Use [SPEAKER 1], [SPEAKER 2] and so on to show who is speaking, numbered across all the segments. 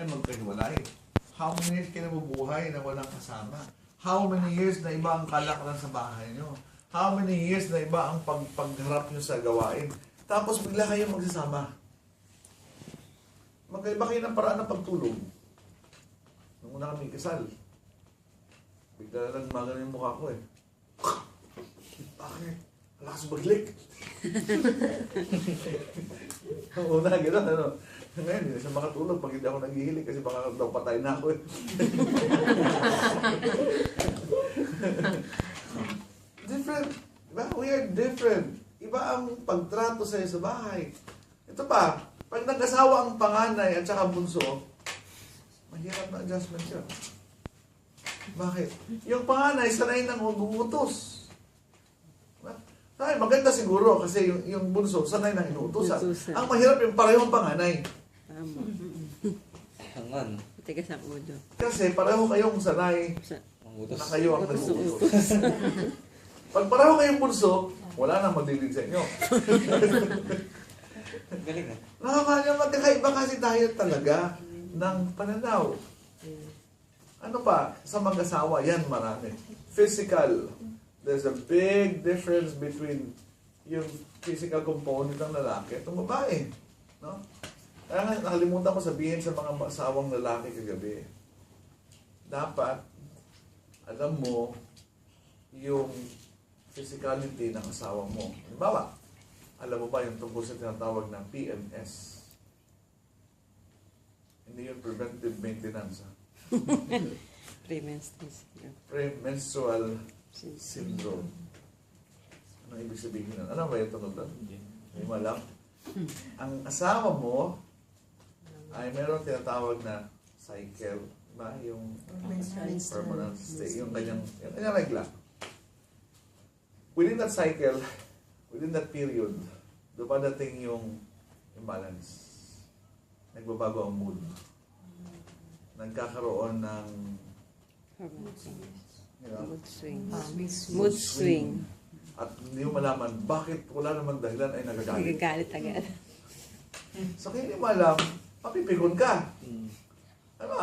[SPEAKER 1] ay magkahiwalay? How many years kayo nabubuhay na walang kasama? How many years na iba ang kalakaran sa bahay nyo? How many years na iba ang pagharap nyo sa gawain? Tapos bigla kayo magsasama. Magkaiba kayo ng paraan ng pagtulog. Nung una kami kasal, bigla lang magano yung mukha ko eh. Bakit? Lakas baglik. Nung una, gano'n, ano. Ngayon, hindi na siya makatulog pag hindi ako naghihilig kasi baka daw patay na ako eh. Different. Diba? We are different. Iba ang pagtrato sa'yo sa bahay. Ito pa, pag nag-asawa ang panganay at saka bunso, mahirap na adjustment siya. Bakit? Yung panganay, sanay nang gumutos. Diba? Ay, maganda siguro kasi yung bunso, sanay nang inuutosan. Ang mahirap yung parehong panganay.
[SPEAKER 2] Tama.
[SPEAKER 3] Hangan.
[SPEAKER 2] Tigas ang ulo.
[SPEAKER 1] Kasi pareho kayong sanay
[SPEAKER 3] Mangutos.
[SPEAKER 1] na kayo ang nag-uutos. Pag pareho kayong bunso, wala nang magdidig sa inyo.
[SPEAKER 3] Galing ah.
[SPEAKER 1] Nakakanya magkakaiba kasi tayo talaga ng pananaw. Ano pa? Sa mag-asawa, yan marami. Physical. There's a big difference between yung physical component ng lalaki at ng babae. No? Kaya nga, nakalimutan ko sabihin sa mga asawang lalaki kagabi. Dapat, alam mo, yung physicality ng asawa mo. Halimbawa, alam mo ba yung tungkol sa tinatawag ng PMS? Hindi yung preventive maintenance. Ha? Premenstrual syndrome. Ano ibig sabihin nun? Ano ba yung tunog doon? May malam? Ang asawa mo ay meron tinatawag na cycle. Diba? Yung permanent state. Yung kanyang regla. Within that cycle, within that period, dumadating yung imbalance. Nagbabago ang mood. Nagkakaroon ng
[SPEAKER 2] Mood swing.
[SPEAKER 1] mood
[SPEAKER 2] Mood swing.
[SPEAKER 1] At hindi mo malaman bakit wala naman dahilan ay nagagalit.
[SPEAKER 2] Nagagalit agad.
[SPEAKER 1] So kaya hindi mo alam, mapipikon ka.
[SPEAKER 3] Mm.
[SPEAKER 1] Ano,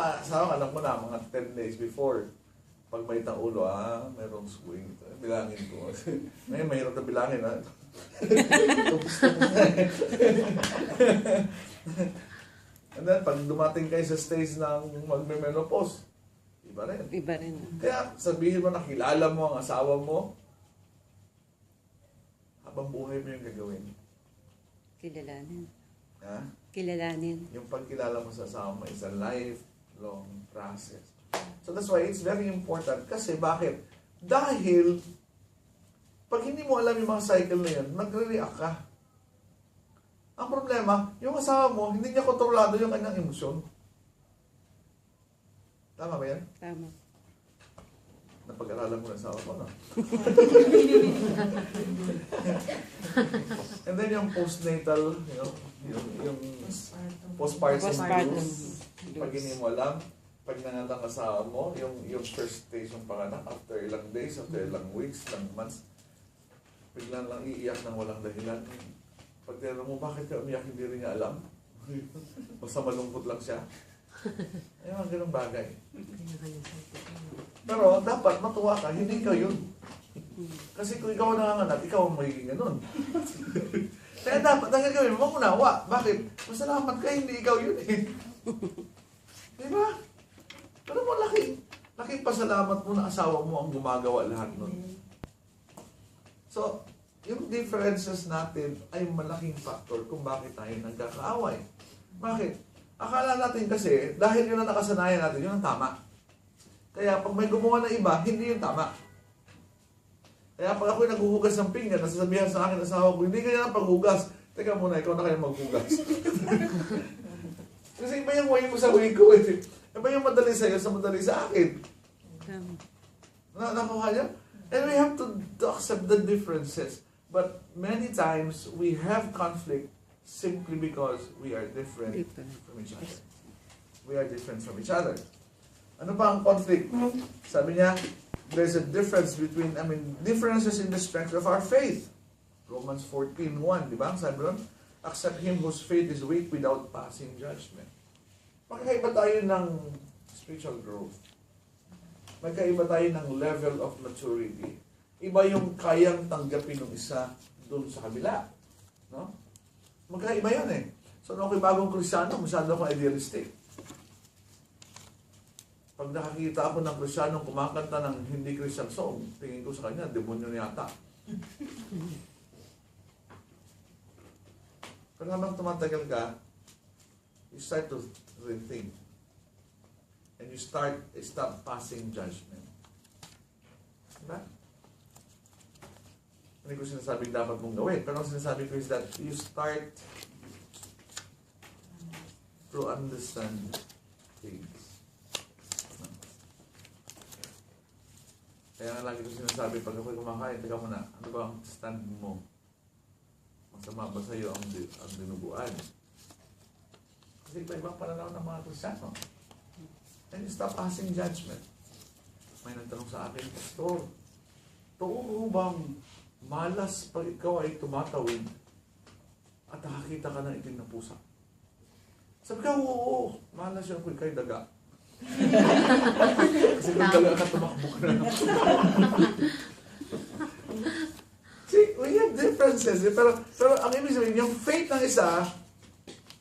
[SPEAKER 1] alam mo na, mga 10 days before, pag may ulo, merong swing. Bilangin ko. Ngayon, mahirap na bilangin, ha? And then, pag dumating kayo sa stage ng magme-menopause, iba rin.
[SPEAKER 2] Iba rin.
[SPEAKER 1] Kaya, sabihin mo na kilala mo ang asawa mo, habang buhay mo yung gagawin.
[SPEAKER 2] Kilalanin.
[SPEAKER 1] Ha?
[SPEAKER 2] Kilalanin.
[SPEAKER 1] Yung pagkilala mo sa asawa mo is a lifelong process. So that's why it's very important. Kasi bakit? Dahil, pag hindi mo alam yung mga cycle na yan, nagre-react ka. Ang problema, yung asawa mo, hindi niya kontrolado yung kanyang emosyon. Tama ba yan?
[SPEAKER 2] Tama.
[SPEAKER 1] Napag-aralan mo na asawa mo, no? And then yung postnatal, yung postpartum blues. Pag hindi mo alam, pag nanganak ang asawa mo, yung first stage yung panganak, after ilang days, after ilang weeks, ilang months, biglang lang iiyak ng walang dahilan. Pag tinanong mo, bakit ka umiyak, hindi rin niya alam. Basta malungkot lang siya. Ay, mga ganun bagay. Pero dapat matuwa ka, hindi ikaw yun. Kasi kung ikaw ang nanganganak, ikaw ang magiging ganun. Kaya dapat, ang gagawin mo, unawa. Bakit? Masalamat ka, hindi ikaw yun eh. Diba? Pero mo, laking pasalamat mo na asawa mo ang gumagawa lahat nun. So, yung differences natin ay malaking factor kung bakit tayo nagkakaaway. Bakit? Akala natin kasi, dahil yun ang nakasanayan natin, yun ang tama. Kaya pag may gumawa ng iba, hindi yun tama. Kaya pag ako'y naghuhugas ng pinggan, nasasabihan sa akin asawa ko, hindi kaya ng paghugas. Teka muna, ikaw na kayo maghugas. Kasi iba yung way mo sa way ko eh. Iba yung madali sa'yo sa madali sa akin.
[SPEAKER 2] Tama.
[SPEAKER 1] Nakuha niya? And we have to accept the differences. But many times, we have conflict simply because we are different from each other. We are different from each other. Ano pa ang conflict? Sabi niya, there's a difference between, differences in the strength of our faith. Romans 14:1, di ba? Sabi doon, accept him whose faith is weak without passing judgment. Magkaiba tayo ng spiritual growth. Magkaiba tayo ng level of maturity. Iba yung kayang tanggapin ng isa doon sa kabila. No? Magkaiba yun eh. So, nung ako'y bagong Kristyano, masyado akong idealistic. Pag nakakita ako ng Kristyanong kumakanta ng hindi Christian song, tingin ko sa kanya, demonyo na yata. Pero habang tumatagal ka, you start to rethink. And you stop passing judgment. Diba? Hindi ko sinasabing dapat mong gawin. Pero ang sinasabi ko is that you start to understand things. Kaya nga lagi ko sinasabi, pag ako'y kumakain, teka muna, ano ba ang stand mo? Masama ba sa'yo ang dinuguan? Kasi iba-ibang pananaw ng mga Kristyano. And you stop passing judgment. May nagtanong sa akin, Pastor, totoo bang malas pag ikaw ay tumatawid at nakakita ka ng itim na pusa? Sabi ka, oo, malas yun kung ikaw'y daga. Kasi kung daga ka, tumakbo ka na. See, we have differences. Pero ang ibig sabihin, yung faith ng isa,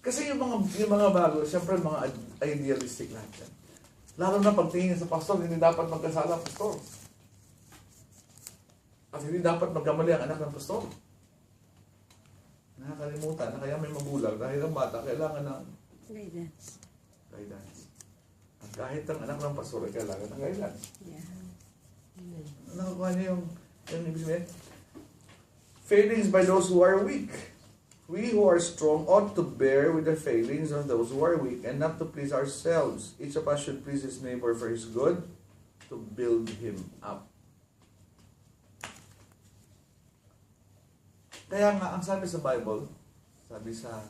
[SPEAKER 1] kasi yung mga bago, siyempre mga idealistic lahat yan. Lalo na pagtingin sa pastor, hindi dapat magkasala ang pastor. At hindi dapat magkamali ang anak ng pastor. Nakakalimutan na kaya may magulang dahil ang bata kailangan ng
[SPEAKER 2] Guidance.
[SPEAKER 1] At kahit ang anak ng pastor ay kailangan ng guidance.
[SPEAKER 2] Yeah.
[SPEAKER 1] Nakakuha niyo yung ibig sabihin? Failings by those who are weak. We who are strong ought to bear with the failings of those who are weak and not to please ourselves. Each of us should please his neighbor for his good, to build him up. Kaya nga, ang sabi sa Bible, sabi sa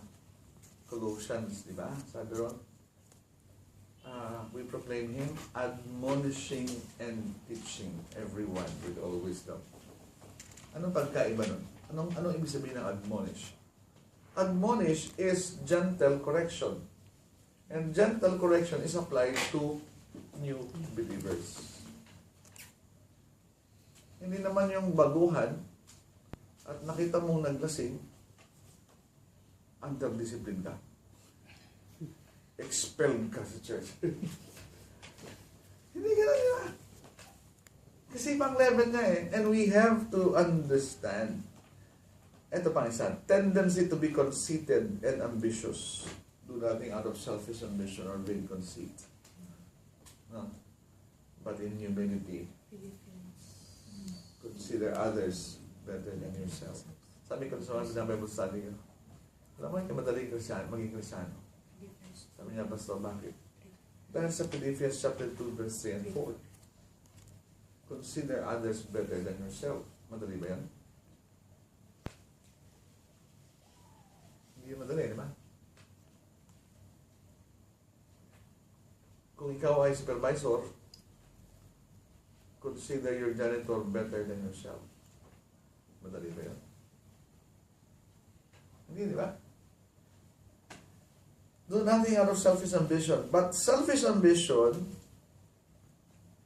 [SPEAKER 1] Colossians, di ba? Sabi ron, we proclaim him admonishing and teaching everyone with all wisdom. Anong pagkaiba nun? Anong ibig sabihin ng admonish? Admonish is gentle correction. And gentle correction is applied to new believers. Hindi naman yung baguhan at nakita mong naglasing, under-discipline ka. Expelled ka sa church. Hindi ka na nila. Kasi pang level niya eh. And we have to understand. Ito pang isa. Tendency to be conceited and ambitious. Do nothing out of selfish ambition or vain conceit. No? But in humility, consider others better than yourself. Sabi ko sa mga Bible study ko, alam mo, hindi madaling maging Kristyano. Sabi niya, Pastor, bakit? Dahil sa Philippians chapter 2, verse 3 and 4. Consider others better than yourself. Madali ba yan? Hindi madali, di ba? Kung ikaw ay supervisor, consider your janitor better than yourself. Madali ba yan? Hindi, di ba? Do nothing out of selfish ambition. But selfish ambition,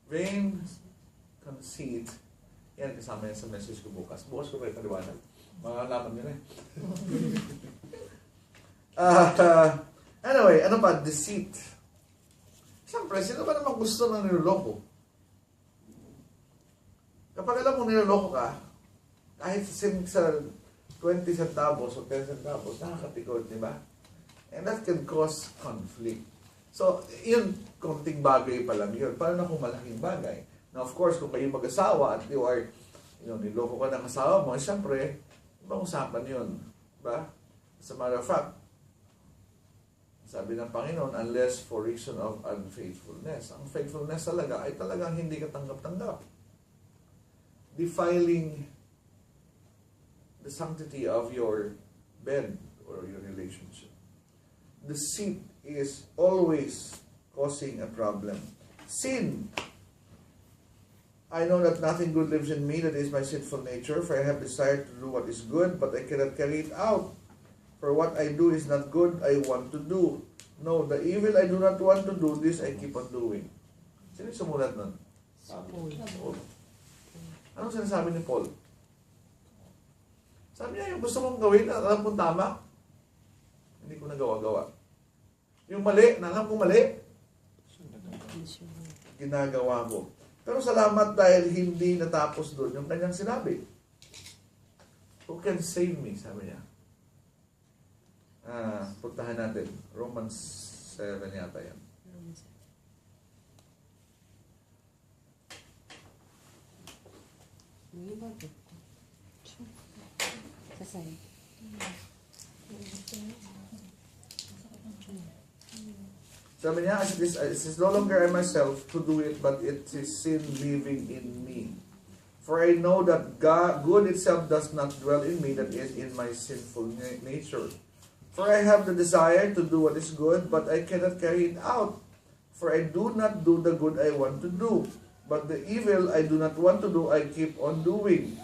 [SPEAKER 1] vain conceit, yan kasama yan sa message ko bukas. Bukas ko kayo paliwanag. Makakalaman nyo na eh. Anyway, ano pa? Deceit. Siyempre, sino ba naman gusto ng niloloko? Kapag alam mo niloloko ka, kahit sa 20 centavos o 10 centavos, nakakatikod, di ba? And that can cause conflict. So, yun, konting bagay pa lang yun. Paano na kung malaking bagay? Now, of course, kung kayo mag-asawa at you are, niloko ka ng asawa mo, siyempre, ibang usapan yun. Diba? As a matter of fact, sabi ng Panginoon, unless for reason of unfaithfulness. Ang faithfulness talaga ay talagang hindi ka tanggap-tanggap. Defiling the sanctity of your bed or your relationship. Deceit is always causing a problem. Sin. I know that nothing good lives in me, that is my sinful nature, for I have desired to do what is good, but I cannot carry it out. For what I do is not good, I want to do. No, the evil I do not want to do, this I keep on doing. Sino yung sumulat nun? Paul. Anong sinasabi ni Paul? Sabi niya, yung gusto kong gawin, alam kong tama, hindi ko nagawa-gawa. Yung mali, na alam kong mali, ginagawa ko. Pero salamat dahil hindi natapos doon yung kanyang sinabi. Who can save me? Sabi niya. Puntahan natin. Romans 7 yata yan.
[SPEAKER 2] Sasay.
[SPEAKER 1] Sabi niya, it is no longer I myself to do it, but it is sin living in me. For I know that God, good itself does not dwell in me, that is in my sinful nature. For I have the desire to do what is good, but I cannot carry it out. For I do not do the good I want to do, but the evil I do not want to do, I keep on doing.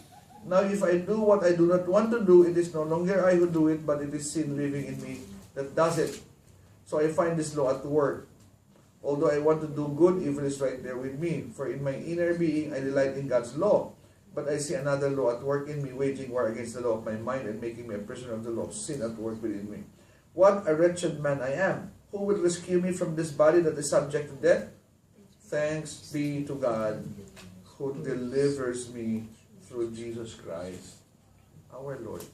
[SPEAKER 1] Now if I do what I do not want to do, it is no longer I who do it, but it is sin living in me that does it. So I find this law at work. Although I want to do good, evil is right there with me. For in my inner being, I delight in God's law. But I see another law at work in me, waging war against the law of my mind and making me a prisoner of the law of sin at work within me. What a wretched man I am! Who will rescue me from this body that is subject to death? Thanks be to God who delivers me through Jesus Christ, our Lord.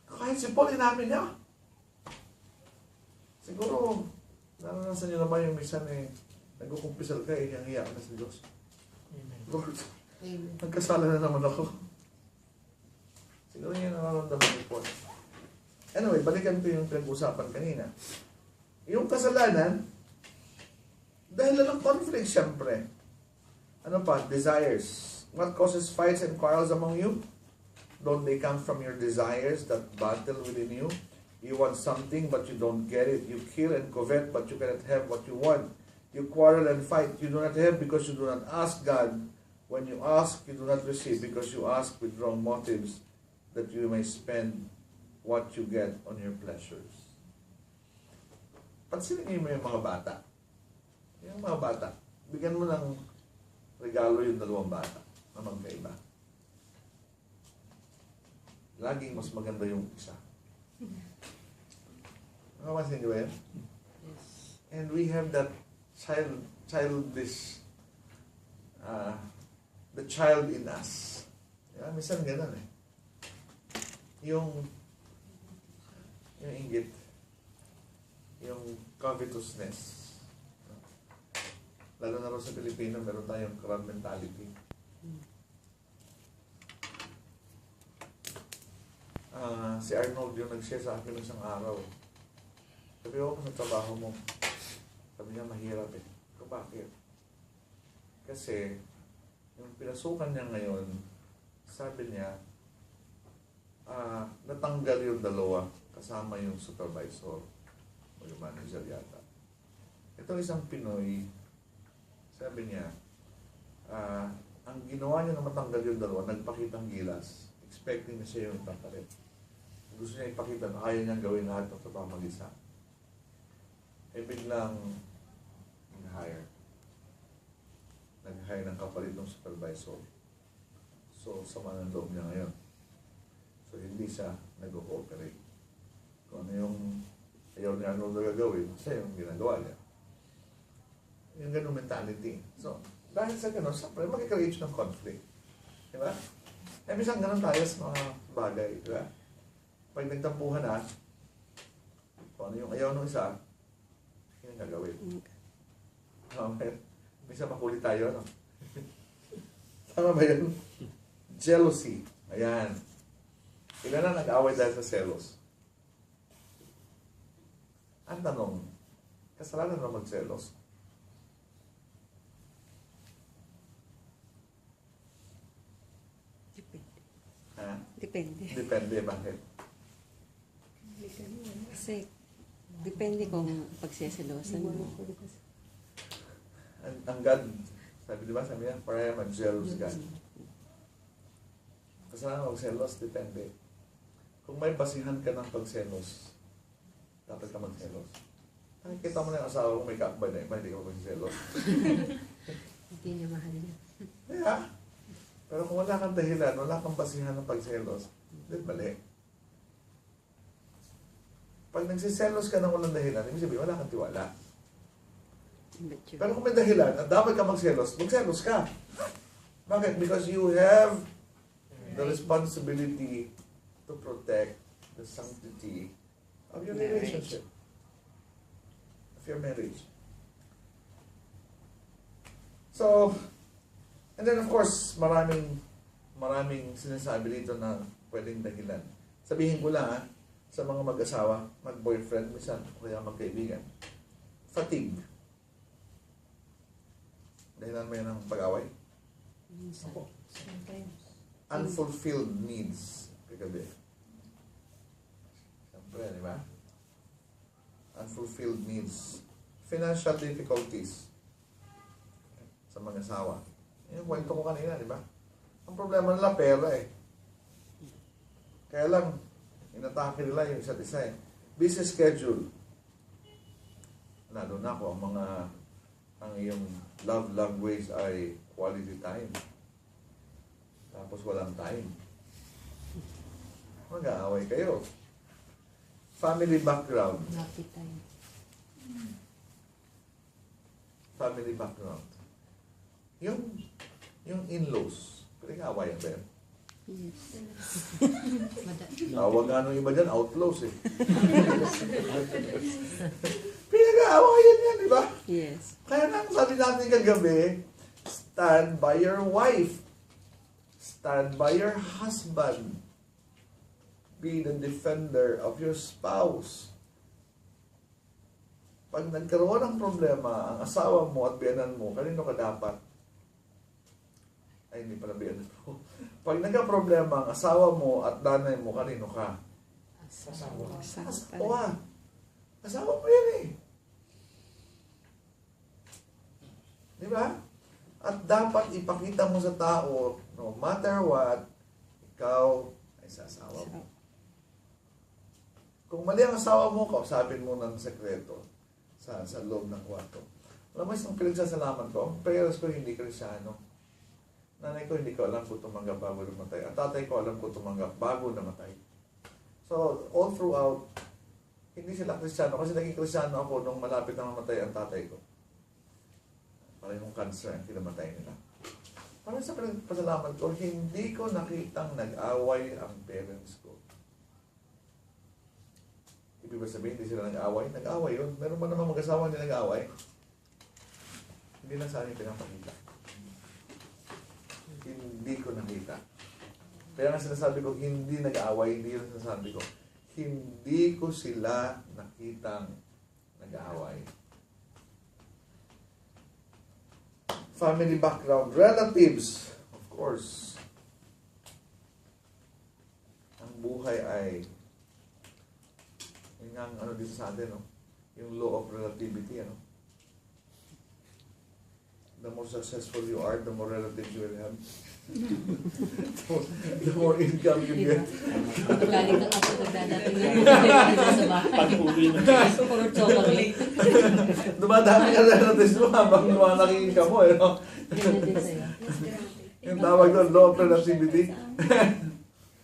[SPEAKER 1] Kahit si Paul, inamin niya. Siguro, naranasan niyo naman yung minsan nagkukumpisal ka, hiyang-hiya ka na sa Diyos. Lord, nagkasala na naman ako. Siguro yun ang nararamdaman ni Paul. Anyway, balikan ko yung pinag-usapan kanina. Yung kasalanan, dahil lang ng conflict, syempre. Ano pa? Desires. What causes fights and quarrels among you? Don't they come from your desires that battle within you? You want something but you don't get it. You kill and covet but you cannot have what you want. You quarrel and fight. You do not have because you do not ask God. When you ask, you do not receive because you ask with wrong motives that you may spend what you get on your pleasures. Pansinin mo yung mga bata. Yung mga bata. Bigyan mo ng regalo yung dalawang bata na magkaiba. Laging mas maganda yung isa. Nakapansin niyo ba yan?
[SPEAKER 2] Yes.
[SPEAKER 1] And we have that childish, the child in us. Minsan ganun eh. Yung inggit, yung covetousness. Lalo na rin sa Pilipino, meron tayong crowd mentality. Si Arnold yung nag-share sa akin isang araw. Sabi ko, sa trabaho mo, sabi niya, mahirap eh. Kung bakit? Kasi, yung pinasukan niya ngayon, sabi niya, natanggal yung dalawa kasama yung supervisor o yung manager yata. Ito isang Pinoy, sabi niya, ang ginawa niya na matanggal yung dalawa, nagpakitang gilas, expecting na siya yung tatalit. Gusto niya ipakita na ayaw niyang gawin lahat ng trabaho mag-isa. Eh biglang nag-hire ng kapalit ng supervisor. So, sama ng loob niya ngayon. So, hindi siya nag-cooperate. Kung ano yung ayaw ni Arnold na gagawin, siya yung ginagawa niya. Yung ganung mentality. So, dahil sa ganun, siyempre, mag-create ng conflict. Diba? Eh, minsan ganun tayo sa mga bagay. Diba? Pag nagtampuhan na, kung ano yung ayaw ng isa, yun yung gagawin. Okay. Minsan makulit tayo, no? Tama ba yun? Jealousy. Ayan. Ilan na nag-away dahil sa selos? Ang tanong, kasalanan na mag-selos?
[SPEAKER 2] Depende.
[SPEAKER 1] Ha?
[SPEAKER 2] Depende.
[SPEAKER 1] Depende. Bakit?
[SPEAKER 2] Kasi, depende kung pagseselosan mo.
[SPEAKER 1] Ang God, sabi diba, sabi niya, for I am a jealous God. Kasalanan mag-selos, depende. Kung may basihan ka ng pagselos, dapat ka magselos. Nakikita mo na yung asawa ko may kakbay na iba, hindi ka magselos.
[SPEAKER 2] Hindi niya mahal niya.
[SPEAKER 1] Kaya, pero kung wala kang dahilan, wala kang basihan ng pagselos, hindi mali. Pag nagsiselos ka ng walang dahilan, ibig sabihin, wala kang tiwala.
[SPEAKER 2] Immature.
[SPEAKER 1] Pero kung may dahilan at dapat ka magselos ka. Bakit? Because you have the responsibility to protect the sanctity of your relationship, of your marriage. So, and then of course, maraming sinasabi dito na pwedeng dahilan. Sabihin ko lang sa mga mag-asawa, mag-boyfriend, minsan, o kaya magkaibigan. Fatigue. Dahilan mo yan ng pag-away.
[SPEAKER 2] Minsan.
[SPEAKER 1] Unfulfilled needs. Pagkabi. Siyempre, di ba? Unfulfilled needs. Financial difficulties sa mga asawa. Yung kwento ko kanina, di ba? Ang problema nila, pera eh. Kaya lang, inatake nila yung isa't isa eh. Busy schedule. Lalo na ako, ang iyong love language ay quality time. Tapos walang time. Mag-aaway kayo. Family background.
[SPEAKER 2] Happy time.
[SPEAKER 1] Family background. Yung in-laws. Pinag-aawayan ba yan?
[SPEAKER 2] Yes.
[SPEAKER 1] Tawag nga nung iba dyan, outlaws eh. Pinag-aawayan yan, di ba?
[SPEAKER 2] Yes.
[SPEAKER 1] Kaya lang sabi natin kagabi, stand by your wife. Stand by your husband. Be the defender of your spouse. Pag nagkaroon ng problema, ang asawa mo at biyanan mo, kanino ka dapat? Ay, hindi pala biyanan mo. Pag nagka-problema ang asawa mo at nanay mo, kanino ka?
[SPEAKER 3] Asawa.
[SPEAKER 1] Asawa. Asawa mo yan eh. Di ba? At dapat ipakita mo sa tao, no matter what, ikaw ay sasawa mo. Kung mali ang asawa mo, kausapin mo ng sekreto sa loob ng kwarto. Alam mo, isang pinagsasalamat ko, ang parents ko hindi Kristyano. Nanay ko hindi ko alam kung tumanggap bago namatay. Ang tatay ko alam kung tumanggap bago namatay. So, all throughout, hindi sila Kristyano. Kasi naging Kristyano ako nung malapit na mamatay ang tatay ko. Parang yung cancer ang kinamatay nila. Parang sa pinagpasalamat ko, hindi ko nakitang nag-away ang parents ko. Ibig ba sabihin, hindi sila nag-away? Nag-away yun. Meron ba naman mag-asawa hindi nag-away? Hindi lang sa akin pinapakita. Hindi ko nakita. Kaya nga sinasabi ko, hindi nag-away, hindi yun sinasabi ko. Hindi ko sila nakitang nag-away. Family background, relatives, of course. Ang buhay ay, yun nga ang ano dito sa atin, no? Yung law of relativity, ano? The more successful you are, the more relatives you will have. The more income you get.
[SPEAKER 2] Galing ng ako nagdadating na sa bahay.
[SPEAKER 3] Pag-uwi mo.
[SPEAKER 2] Or chocolate.
[SPEAKER 1] Dumadami ka relatives mo habang lumalaki income mo, eh, no?
[SPEAKER 2] Yun na din sa'yo.
[SPEAKER 1] Yung tawag doon, law of relativity.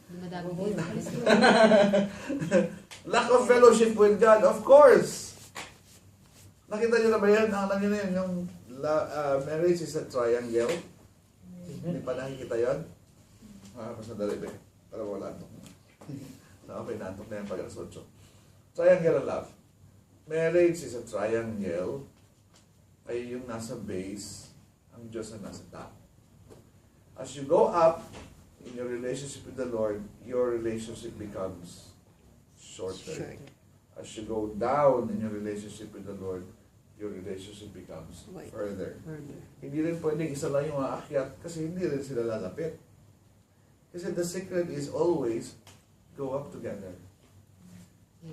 [SPEAKER 2] Dumadami din.
[SPEAKER 1] Lack of fellowship with God, of course. Nakita nyo na ba yan? Alam nyo na yun, yung marriage is a triangle. Hindi pa nakikita yun? Mas nadali ba? Para wala ito. Okay, naantok na yan pag alas 8. Triangle ang love. Marriage is a triangle. Ay yung nasa base, ang Diyos ang nasa top. As you go up in your relationship with the Lord, your relationship becomes shorter. As you go down in your relationship with the Lord, your relationship becomes further. Hindi rin pwedeng isa lang yung aakyat kasi hindi rin sila lalapit. Kasi the secret is always go up together.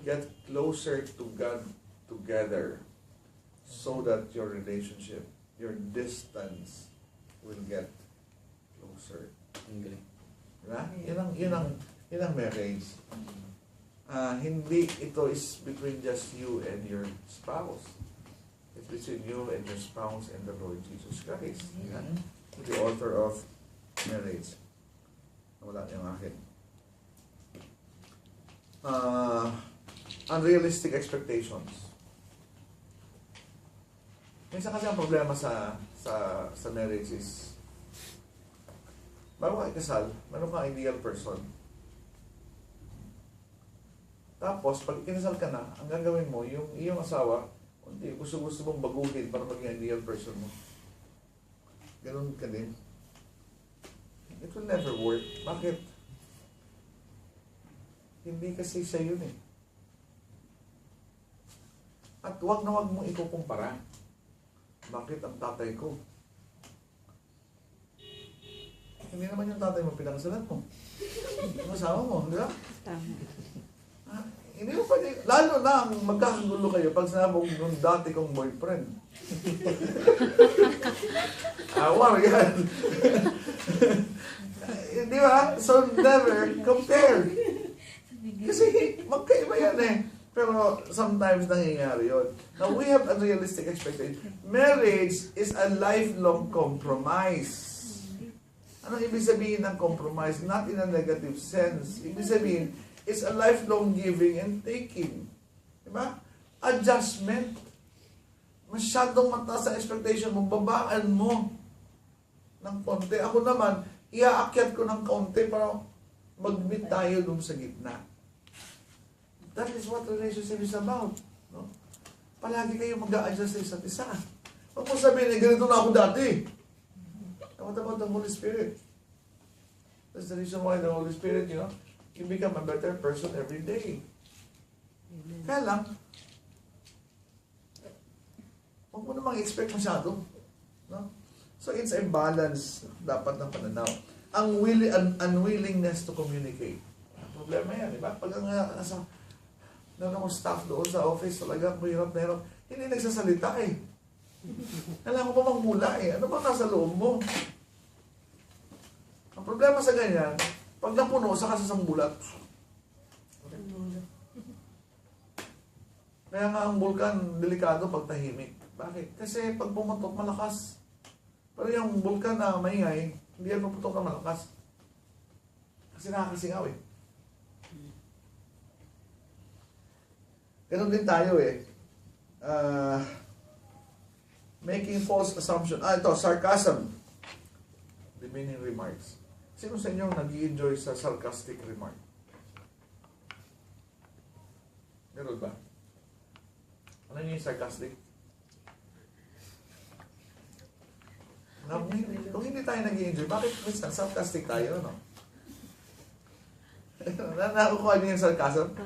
[SPEAKER 1] Get closer to God together so that your relationship, your distance will get closer.
[SPEAKER 3] Ang galing.
[SPEAKER 1] Diba? Yun ang marriage. hindi ito is between just you and your spouse. It's between you and your spouse and the Lord Jesus Christ. Yan. The author of marriage. Wala yung akin. Unrealistic expectations. Minsan kasi ang problema sa marriage is bago ka ikasal, meron kang ideal person. Tapos, pag kinasal ka na, ang gagawin mo, yung iyong asawa, hindi, gusto mong baguhin para maging ideal person mo. Ganun ka din. It will never work. Bakit? Hindi kasi siya yun eh. At wag na wag mong ikukumpara. Bakit ang tatay ko? Hindi naman yung tatay mo pinakasalan mo. Yung asawa mo, di ba?
[SPEAKER 2] Tama.
[SPEAKER 1] Hindi mo pwede, lalo na ang magkakagulo kayo pag sinabi nung dati kong boyfriend. Awar yan. Di ba? So never compare. Kasi magkaiba yan eh. Pero sometimes nangyayari yun. Now we have unrealistic expectations. Marriage is a lifelong compromise. Anong ibig sabihin ng compromise? Not in a negative sense. Ibig sabihin, it's a lifelong giving and taking. Diba? Adjustment. Masyadong mataas ang expectation mo, babaan mo ng konti. Ako naman, iaakyat ko ng konti para mag-meet tayo dun sa gitna. That is what relationship is about. No? Palagi kayo mag-a-adjust sa isa't isa. Huwag mo sabihin, ganito na ako dati. What about the Holy Spirit? That's the reason why the Holy Spirit, you become a better person every day.
[SPEAKER 2] Amen.
[SPEAKER 1] Kaya lang, huwag mo namang expect masyado. No? So it's a balance dapat ng pananaw. Ang unwillingness to communicate. Ang problema yan, di ba? Pag ang staff doon sa office, talagang mahirap na hirap, hindi nagsasalita eh. Kailangan ko pa magmula eh. Ano ba nasa loob mo? Ang problema sa ganyan, pag napuno, saka sa bulat. Kaya nga ang bulkan, delikado pag tahimik. Bakit? Kasi pag pumutok, malakas. Pero yung bulkan na maingay, hindi yan pumutok na malakas. Kasi nakakasingaw eh. Ganon din tayo eh. Making false assumption. Ito, sarcasm. Demeaning remarks. Sino sa inyo nag-i-enjoy sa sarcastic remark? Meron ba? Ano yung sarcastic? Kung hindi tayo nag-i-enjoy, bakit minsan sarcastic tayo, no? Nakukuha niyo yung sarcasm?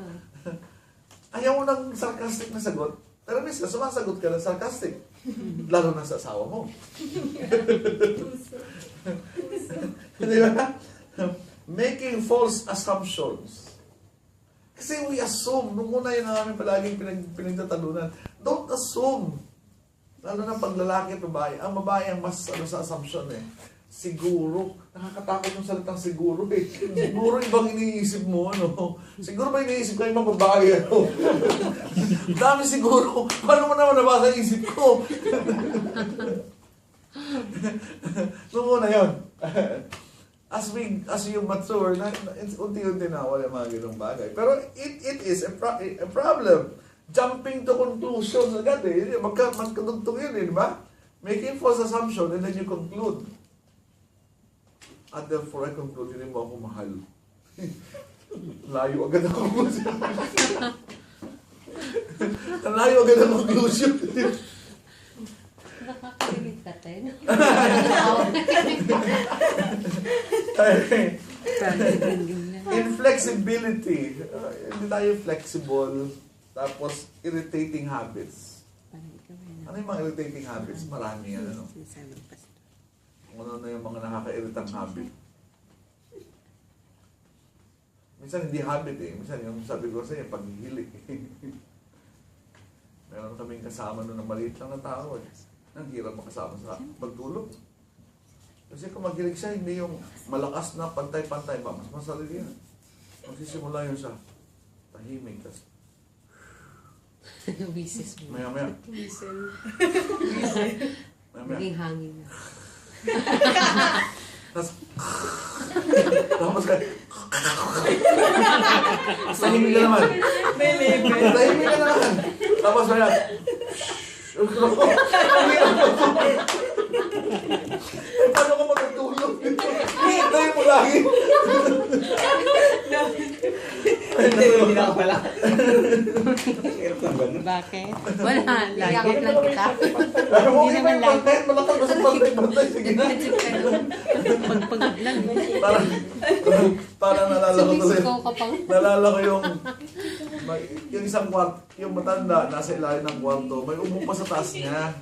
[SPEAKER 1] Ayaw mo ng sarcastic na sagot, pero minsan sumasagot ka ng sarcastic. Lalo na sa asawa mo. Di ba? Making false assumptions. Kasi we assume, nung una yun namin palaging pinagtatalunan, don't assume. Lalo na pag lalaki at babae. Ang babae ang mas sa assumption eh. Siguro. Nakakatakot yung salitang siguro eh. Siguro ibang iniisip mo, ano? Siguro ba iniisip ko ibang babae, ano? Dami siguro. Paano mo naman nabasa yung isip ko? Noong una yun. As you mature, unti-unti na wala mga ganong bagay. Pero it is a problem. Jumping to conclusions agad eh. Magkadugtong yun eh, di ba? Making false assumption and then you conclude. At therefore, I conclude, hindi mo ako mahal. Layo agad ang conclusion. Layo agad ang conclusion.
[SPEAKER 2] Nakakarinig ka tayo.
[SPEAKER 1] Inflexibility. Hindi tayo flexible. Tapos, irritating habits. Ano yung mga irritating habits? Marami yan, ano? Kung ano na yung mga nakaka-irritang habit. Minsan hindi habit eh. Minsan yung sabi ko sa inyo, paghihilik. Meron kaming kasama noon na maliit lang na tao eh. Ang hirap makasama sa pagtulog. Kasi kung maghilig siya, hindi yung malakas na pantay-pantay ba? Mas masalili yan. Magsisimula yun sa tahimik. Tapos,
[SPEAKER 2] Wisis mo.
[SPEAKER 1] maya-maya,
[SPEAKER 4] Whistle.
[SPEAKER 1] maya-maya.
[SPEAKER 2] Naging hangin na.
[SPEAKER 1] Tapos, tapos ka, tahimik ka naman.
[SPEAKER 4] May label.
[SPEAKER 1] Tahimik ka naman. Tapos maya, paano ka matutulog? Hintayin mo lagi.
[SPEAKER 3] Hindi na ako pala. Hirap ng ganun.
[SPEAKER 2] Bakit? Wala. Liyakot lang kita.
[SPEAKER 1] Ano mo,
[SPEAKER 2] Hindi
[SPEAKER 1] iba
[SPEAKER 2] naman
[SPEAKER 1] yung
[SPEAKER 2] lang.
[SPEAKER 1] content. Malakal ba sa pantay-pantay? Sige na.
[SPEAKER 2] Pagpagod lang.
[SPEAKER 1] Para nalala ko tuloy.
[SPEAKER 2] Sumisigaw ka pang.
[SPEAKER 1] Nalala ko yung isang kwarto, yung matanda, nasa ilalim ng kwarto, may umupa sa taas niya.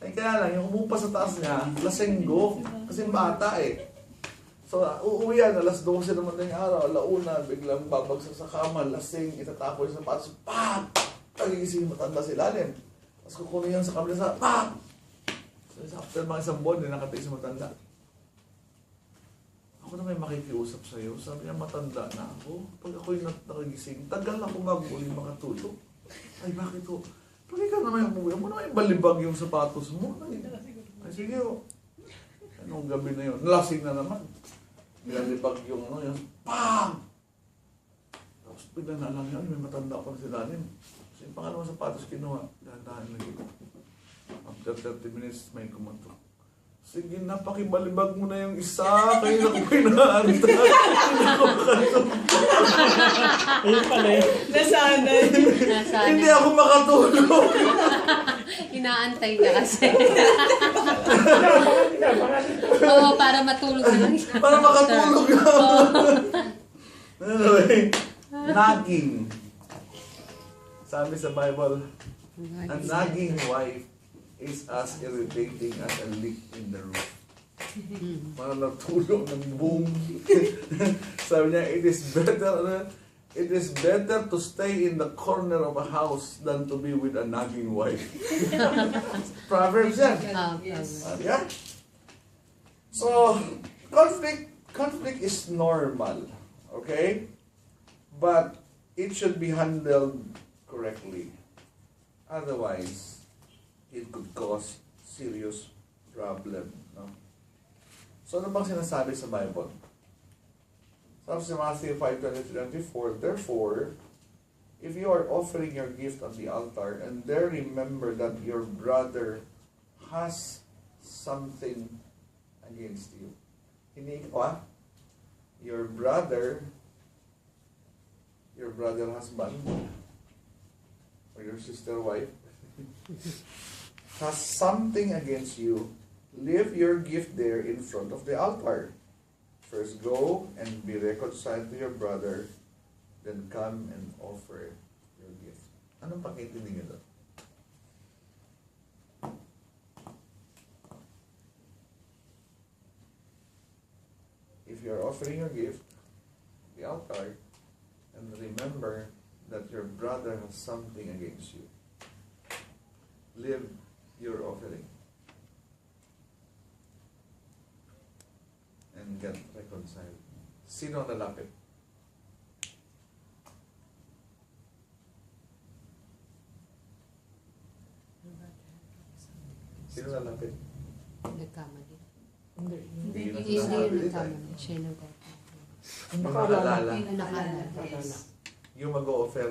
[SPEAKER 1] Ay kaya lang, yung umupa sa taas niya, lasenggo. Kasi bata eh. So, uuwi yan, alas 12 naman na yung araw, alauna, biglang babagsak sa kama, lasing, itatapos yung sapatos, pam! Tagigising yung matanda sa ilalim. Tapos kukunin yan sa kabila pam! So, after mga isang buwan, din nakatayo sa matanda. Ako na may makikiusap sa'yo, sabi niya, matanda na ako. Pag ako'y nakagising, tagal na ako mag-uli makatulog. Ay, bakit ko? Pag ikaw naman umuwi, mo naman balibag yung sapatos mo. Ay, sige o. Anong gabi na yun? Lasing na naman. Nilalibag yung yung PAM! Tapos bigla na lang yan, may matanda pa na sila rin. So yung pangalawang sapatos kinuha, dahan-dahan lagi. After 30 minutes, may kumatok. Sige na, pakibalibag mo na yung isa. Kayo na ko pinaantay. Hindi ko makatulog.
[SPEAKER 3] Ayun pala yun.
[SPEAKER 4] Nasanay.
[SPEAKER 1] Hindi
[SPEAKER 2] Nasana.
[SPEAKER 1] ako makatulog.
[SPEAKER 2] Inaantay na kasi. Oo, para matulog na lang siya.
[SPEAKER 1] Para makatulog na. Anyway, nagging. Sabi sa Bible, a nagging wife is as irritating as a leak in the roof. Para natulog ng boom. Sabi niya, it is better to stay in the corner of a house than to be with a nagging wife. Proverbs yan.
[SPEAKER 4] Yes.
[SPEAKER 1] Yeah. So, conflict is normal, okay? But it should be handled correctly. Otherwise, it could cause serious problem. No? So, ano bang sinasabi sa Bible? Sabi sa Matthew 5:23-24, therefore, if you are offering your gift on the altar, and there remember that your brother has something against you. Hindi ko your brother husband, or your sister wife, has something against you, leave your gift there in front of the altar. First go and be reconciled to your brother, then come and offer your gift. Anong pakiintindi nyo doon? If you're offering your gift, the altar, and remember that your brother has something against you, leave your offering and get reconciled. Sino ang lalapit? Sino lalapit?
[SPEAKER 2] Nagkamali.
[SPEAKER 4] Hindi.
[SPEAKER 1] Hindi na
[SPEAKER 2] Hindi
[SPEAKER 1] sinasabi
[SPEAKER 2] yun
[SPEAKER 1] dito.
[SPEAKER 2] nagkamali. Siya nagkamali.
[SPEAKER 1] Yung nakalala.
[SPEAKER 2] Nakaalala.
[SPEAKER 1] Yung mag-o-offer.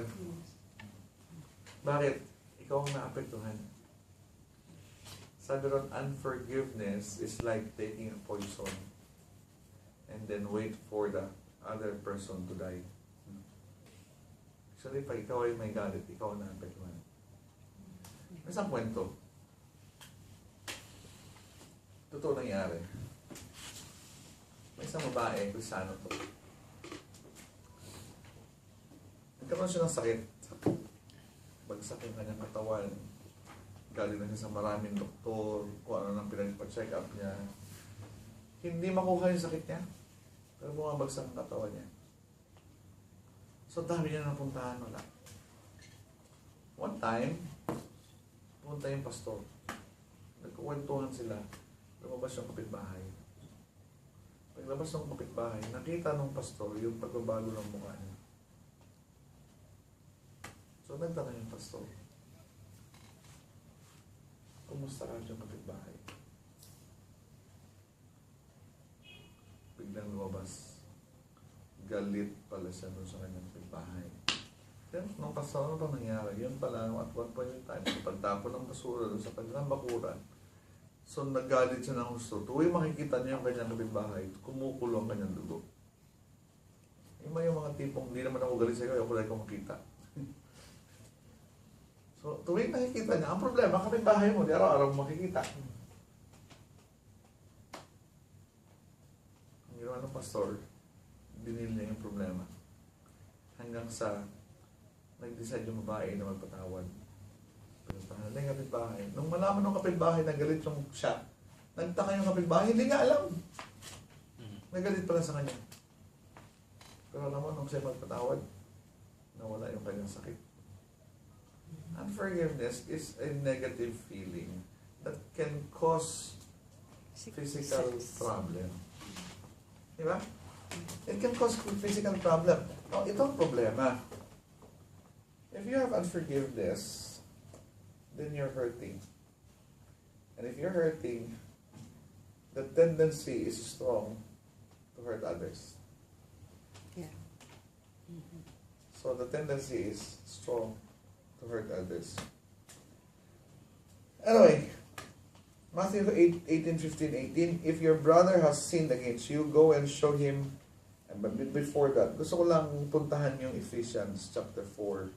[SPEAKER 1] Bakit? Ikaw ang naapektuhan. Sabi ron, unforgiveness is like taking a poison and then wait for the other person to die. Actually, pag ikaw ay may galit, ikaw ang naapektuhan. May isang kwento. Totoo nangyari. May isang babae, Kristiyano to. Nagkaroon siya ng sakit. Bagsak yung kanyang katawan. Galing na siya sa maraming doktor, kung ano nang pinagpa-check up niya. Hindi makuha yung sakit niya. Pero bumabagsak ang katawan niya. So dami niya napuntahan, wala. One time, pumunta yung pastor. Nagkukwentuhan sila. Lumabas yung kapitbahay. Paglabas ng kapitbahay, nakita ng pastor yung pagbabago ng mukha niya. So, nagtanong yung pastor, kumusta ka dyan kapitbahay? Biglang lumabas. Galit pala siya doon sa kanyang kapitbahay. Then, nung pastor, ano ba nangyari? Yun pala, at one point in time, pagtapon ng basura doon sa kanilang bakuran, so naggalit siya ng gusto. Tuwing makikita niya yung kanyang kapitbahay, kumukulo ang kanyang dugo. Yung mga tipong, hindi naman ako galit sa iyo, ayaw ko lang kung makita. So, tuwing nakikita niya, ang problema, kapitbahay mo, di araw-araw mo makikita. Ang ginawa ng pastor, dinil niya yung problema. Hanggang sa, nag-decide yung babae na magpatawad. Pinuntahan na yung kapitbahay. Nung malaman ng kapitbahay na galit yung siya, nagtaka yung kapitbahay, hindi nga alam. Nagalit pala sa kanya. Pero naman, nung siya magpatawad, nawala yung kanyang sakit. Unforgiveness is a negative feeling that can cause physical problem. Di ba? It can cause physical problem. Now, ito ang problema. If you have unforgiveness, then you're hurting. And if you're hurting, the tendency is strong to hurt others.
[SPEAKER 2] Yeah.
[SPEAKER 1] So the tendency is strong to hurt others. Anyway, Matthew 18:15-18, if your brother has sinned against you, go and show him. But before that, gusto ko lang puntahan yung Ephesians chapter 4.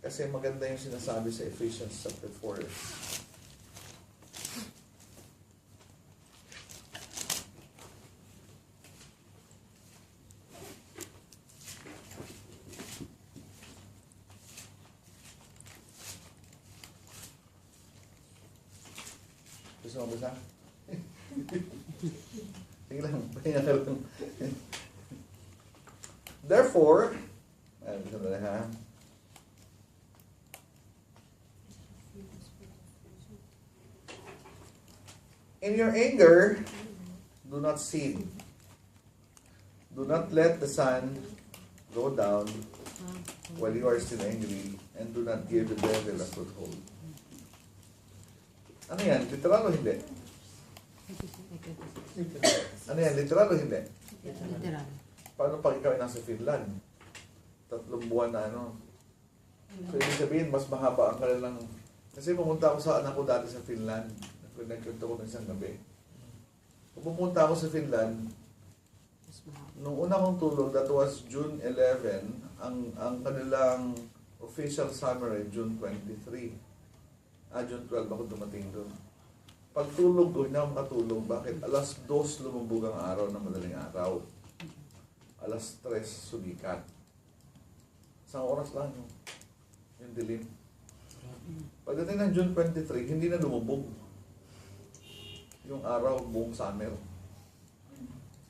[SPEAKER 1] Kasi maganda yung sinasabi sa Ephesians chapter 4. Gusto mo basa? Sige lang, pahinga ka lang. Therefore, gusto na ha? In your anger, do not sin. Do not let the sun go down while you are still angry, and do not give the devil a foothold. Ano yan? Literal o hindi? Ano yan? Literal o hindi?
[SPEAKER 2] Literal.
[SPEAKER 1] Paano pag ikaw ay nasa Finland? 3 buwan na ano? So, ibig sabihin, mas mahaba ang kanilang... Kasi pumunta ako sa anak ko dati sa Finland. Nagkwento ko ng isang gabi. Kung pumunta ako sa Finland, nung una kong tulog, that was June 11, ang kanilang official summer ay June 23. June 12 ako dumating doon. Pagtulog ko, hindi ako makatulog. Bakit? Alas 2 lumubog ang araw ng madaling araw. Alas 3 sumikat. Isang oras lang yung dilim. Pagdating ng June 23, hindi na lumubog yung araw buong summer.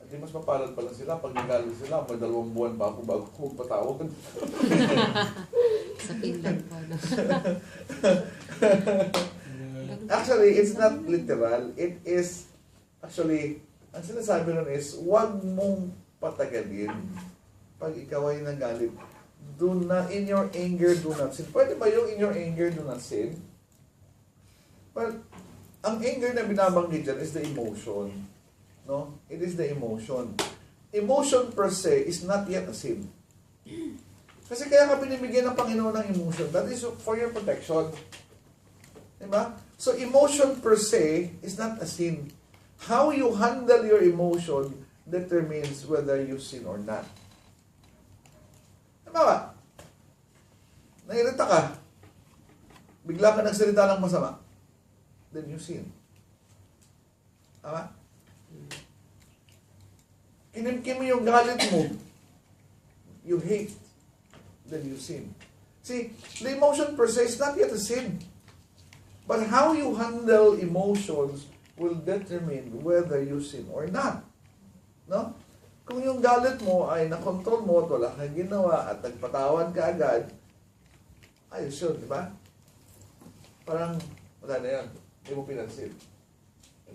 [SPEAKER 1] At di mas mapalad pala sila. Pag nagalit sila, may 2 buwan pa ako bago ko magpatawag.
[SPEAKER 2] Sa Finland po. No?
[SPEAKER 1] Actually, it's not literal. It is, actually, ang sinasabi nun is, huwag mong patagalin pag ikaw ay nagalit. Do not, in your anger, do not sin. Pwede ba yung in your anger, do not sin? Well, ang anger na binabanggit dyan is the emotion. No? It is the emotion. Emotion per se is not yet a sin. Kasi kaya ka binibigyan ng Panginoon ng emotion. That is for your protection. Diba? So, emotion per se is not a sin. How you handle your emotion determines whether you sin or not. Diba ba? Nairita ka. Bigla ka nagsalita ng masama. Then you sin. Tama? Kinimkim mo yung galit mo. You hate. Then you sin. See, the emotion per se is not yet a sin. But how you handle emotions will determine whether you sin or not. No? Kung yung galit mo ay nakontrol mo at wala kang ginawa at nagpatawad ka agad, ayos yun, di ba? Parang, wala na yan. Hindi mo pinansin.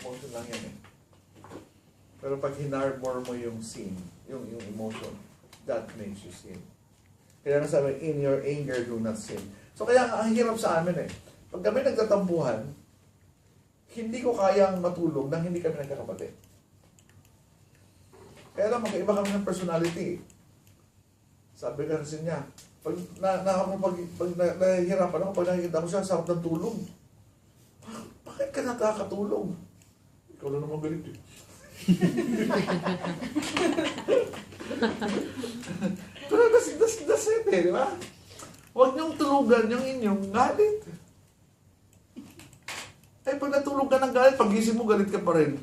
[SPEAKER 1] Emotion lang yan eh. Pero pag hinarbor mo yung sin, yung emotion, that makes you sin. Kaya nga sabi, in your anger, do not sin. So kaya nga, ang hirap sa amin eh. Pag kami nagtatampuhan, hindi ko kayang matulog nang hindi kami nagkakapatid. Kaya lang, magkaiba kami ng personality. Sabi ka kasi niya, pag nahihirapan ako, pag nakikita ko siya, sarap ng tulog. Bakit ka nakakatulog? Ikaw lang naman galit eh. Pero that's it eh, di ba? Huwag niyong tulugan yung inyong galit. Eh, pag natulog ka ng galit, pag-gising mo, galit ka pa rin.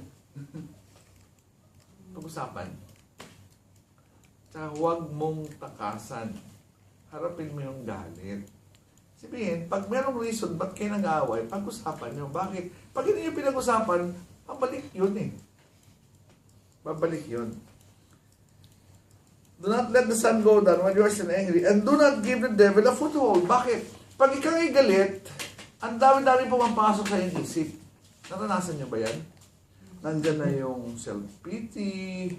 [SPEAKER 1] Pag-usapan. Tsaka huwag mong takasan. Harapin mo yung galit. Sabihin, pag merong reason, ba't kayo nag-aaway, pag-usapan nyo. Bakit? Pag hindi nyo pinag-usapan, babalik yun eh. Babalik yun. Do not let the sun go down when you are still angry. And do not give the devil a foothold. Bakit? Pag ikaw ay galit, ang dami-dami pumapasok sa iyong isip. Naranasan nyo ba yan? Nandyan na yung self-pity,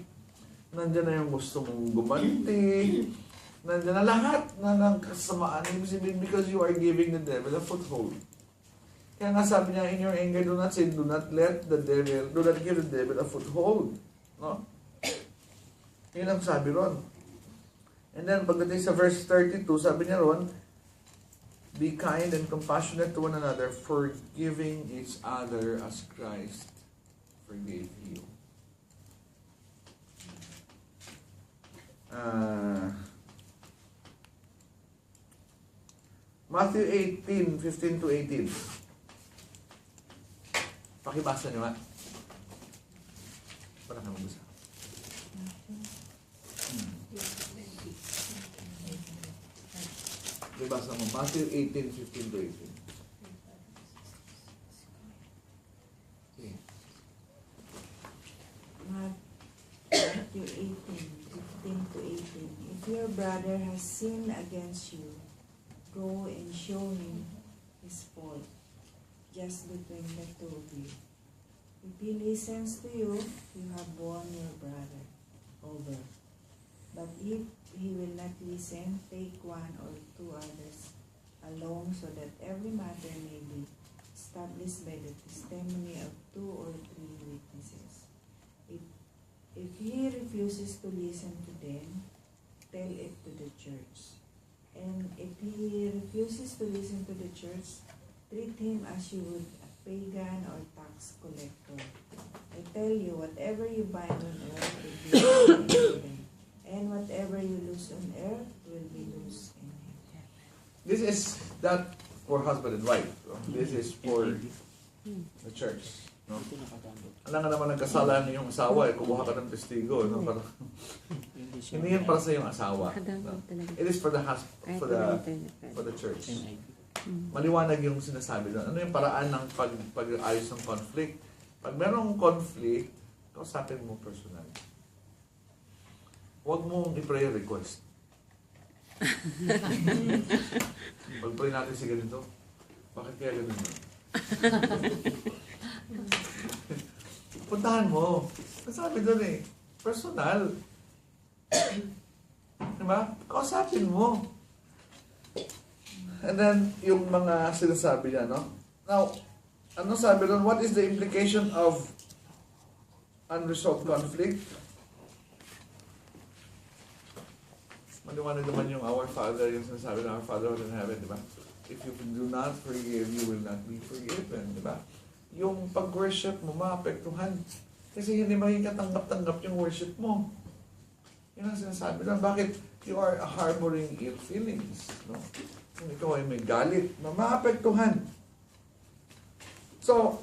[SPEAKER 1] nandyan na yung gusto mong gumanti, nandyan na lahat na ng kasamaan. Ibig sabihin, because you are giving the devil a foothold. Kaya nga sabi niya, in your anger, do not sin, do not give the devil a foothold. No? Yun ang sabi ron. And then, pagdating sa verse 32, sabi niya ron, be kind and compassionate to one another, forgiving each other as Christ forgave you. Matthew 18:15 to 18. Pakibasa niyo nga. Para ka magbasa. Pakibasa mo. Matthew 18:15 to 18. Okay.
[SPEAKER 5] Matthew 18:15 to 18. If your brother has sinned against you, go and show him his fault, just between the two of you. If he listens to you, you have won your brother over. But if he will not listen, take one or two others along, so that every matter may be established by the testimony of 2 or 3 witnesses. If he refuses to listen to them, tell it to the church. And if he refuses to listen to the church, treat him as you would a pagan or tax collector. I tell you, whatever you bind on earth will be bound in heaven, and whatever you loose on earth will be loose in heaven.
[SPEAKER 1] This is not for husband and wife. No? This is for the church. No? Alam nga naman nagkasala yung asawa, kumuha ka ng testigo. No? Para, hindi yan para sa yung asawa. No? It is for the for the church. Maliwanag yung sinasabi doon. Ano yung paraan ng pag-ayos ng conflict? Pag merong conflict, kausapin mo personal. Huwag mong i-pray request. Pag-pray natin si ganito, bakit kaya ganun? Puntahan mo. Sabi doon eh, personal. Diba? Kausapin mo. And then, yung mga sinasabi niya, no? Now, ano sabi doon? What is the implication of unresolved conflict? Maliwanag naman yung our Father, yung sinasabi ng our Father in heaven, di ba? If you do not forgive, you will not be forgiven, di ba? Yung pag-worship mo, maapektuhan. Kasi hindi maging katanggap-tanggap yung worship mo. Yun ang sinasabi doon. Bakit? You are harboring ill feelings, no? Kung ikaw ay may galit, maapektuhan. So,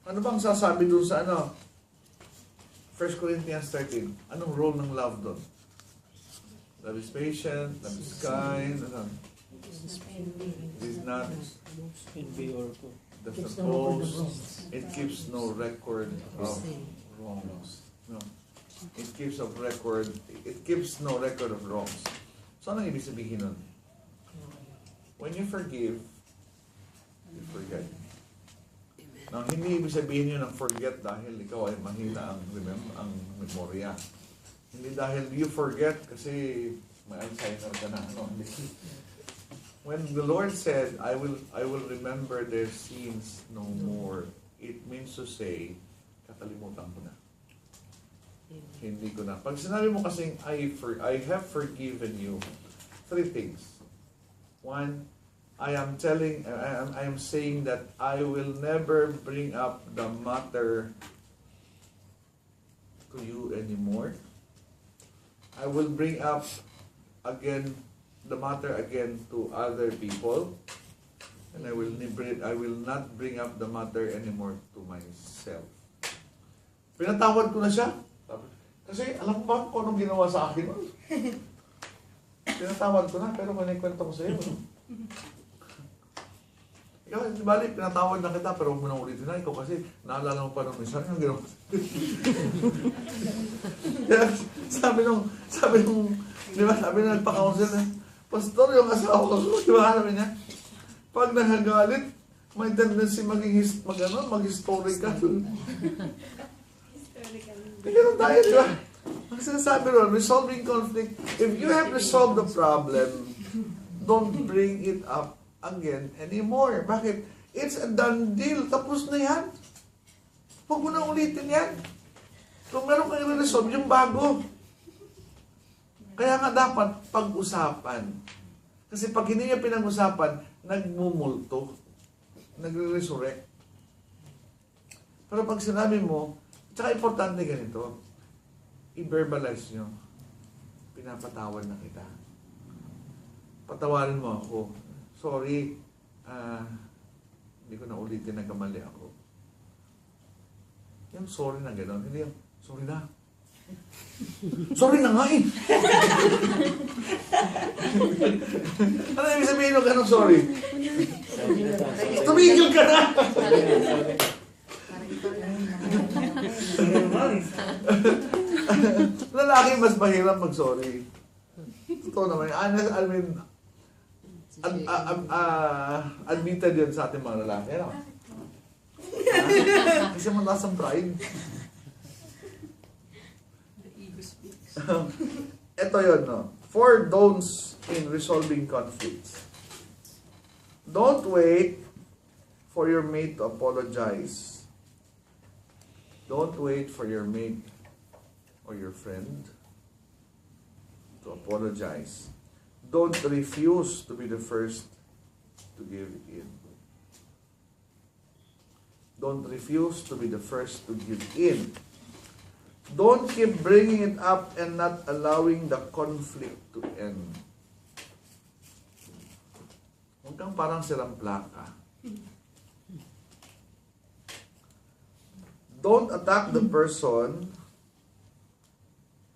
[SPEAKER 1] ano bang sasabi doon sa ano? 1 Corinthians 13. Anong role ng love doon? Love is patient, love is kind, ano? It is not doesn't boast. It keeps no record of wrongs. No. It keeps no record of wrongs. So, anong ibig sabihin nun? When you forgive, you forget. Now, hindi ibig sabihin yun ang forget dahil ikaw ay mahina ang memorya. Hindi dahil you forget kasi may Alzheimer ka na. Ano? When the Lord said, I will remember their sins no more, it means to say, kakalimutan ko na. Hindi ko na. Pag sinabi mo kasing, I have forgiven you, three things. One, I am saying that I will never bring up the matter to you anymore. I will bring up again the matter again to other people, and I will not bring up the matter anymore to myself. Pinatawad ko na siya. Kasi alam ba kung anong ginawa sa akin? Pinatawad ko na, pero manikwento ko sa iyo. No? Ikaw, di bali, pinatawad na kita, pero huwag mo na ulitin na. Ikaw kasi, naalala mo pa nung minsan yung ginawa. sabi nung, di ba, sabi nung nagpa-counsel na, Pastor, yung asawa ko, di ba, sabi niya, pag nagagalit, may tendency mag-historical. Ganun tayo, di ba? Ang sinasabi ron, resolving conflict, if you have resolved the problem, don't bring it up again anymore. Bakit? It's a done deal. Tapos na yan. Huwag mo na ulitin yan. Kung meron kayo resolve, yung bago. Kaya nga dapat pag-usapan. Kasi pag hindi niya pinag-usapan, nagmumulto. Nagre-resurrect. Pero pag sinabi mo, tsaka importante ganito, i-verbalize nyo, pinapatawad na kita. Patawarin mo ako. Sorry, hindi ko na ulitin, nagkamali ako. Yung sorry na gano'n, hindi yung, sorry na. Sorry na nga eh! Ano yung sabihin nyo gano'n sorry? Tumigil ka na! Lalaki mas mahirap mag-sorry. Totoo naman. Admitted yun sa ating mga lalaki. Ano? Kasi mataas ang pride. Ito yun, no? 4 don'ts in resolving conflicts. Don't wait for your mate to apologize. Don't wait for your mate or your friend to apologize. Don't refuse to be the first to give in. Don't refuse to be the first to give in. Don't keep bringing it up and not allowing the conflict to end. Huwag kang parang silang plaka. Don't attack the person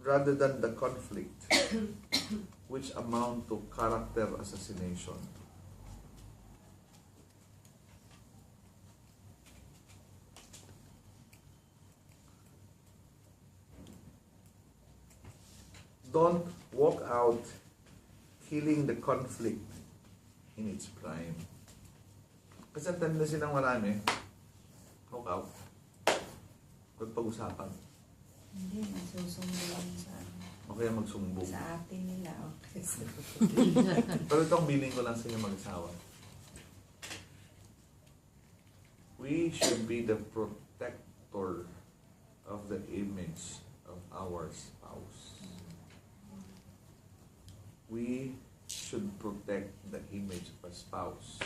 [SPEAKER 1] rather than the conflict, which amount to character assassination. Don't walk out killing the conflict in its prime. Kasi ang tendency ng marami, walk out. Huwag pag-usapan.
[SPEAKER 5] Hindi, nasusumbong sa
[SPEAKER 1] O kaya magsumbong.
[SPEAKER 5] sa atin nila. Okay.
[SPEAKER 1] Pero itong biling ko lang sa inyo mag-asawa. We should be the protector of the image of our spouse. We should protect the image of a spouse.